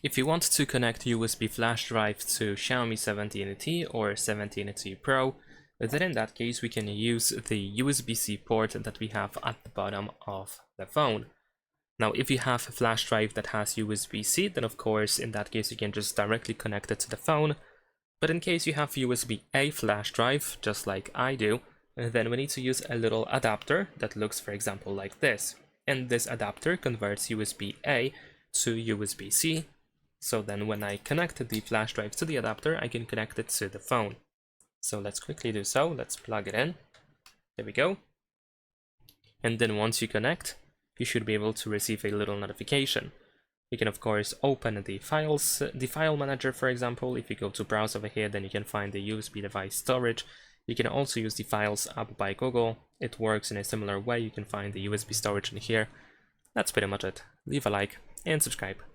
If you want to connect USB flash drive to Xiaomi 17T or 17T Pro, then in that case we can use the USB-C port that we have at the bottom of the phone. Now, if you have a flash drive that has USB-C, then of course in that case you can just directly connect it to the phone. But in case you have USB-A flash drive, just like I do, then we need to use a little adapter that looks, for example, like this. And this adapter converts USB-A to USB-C. So then when I connect the flash drive to the adapter, I can connect it to the phone. So let's quickly do so. Let's plug it in. There we go. And then once you connect, you should be able to receive a little notification. You can of course open the files, the file manager, for example. If you go to browse over here, then you can find the USB device storage. You can also use the files app by Google. It works in a similar way. You can find the USB storage in here. That's pretty much it. Leave a like and subscribe.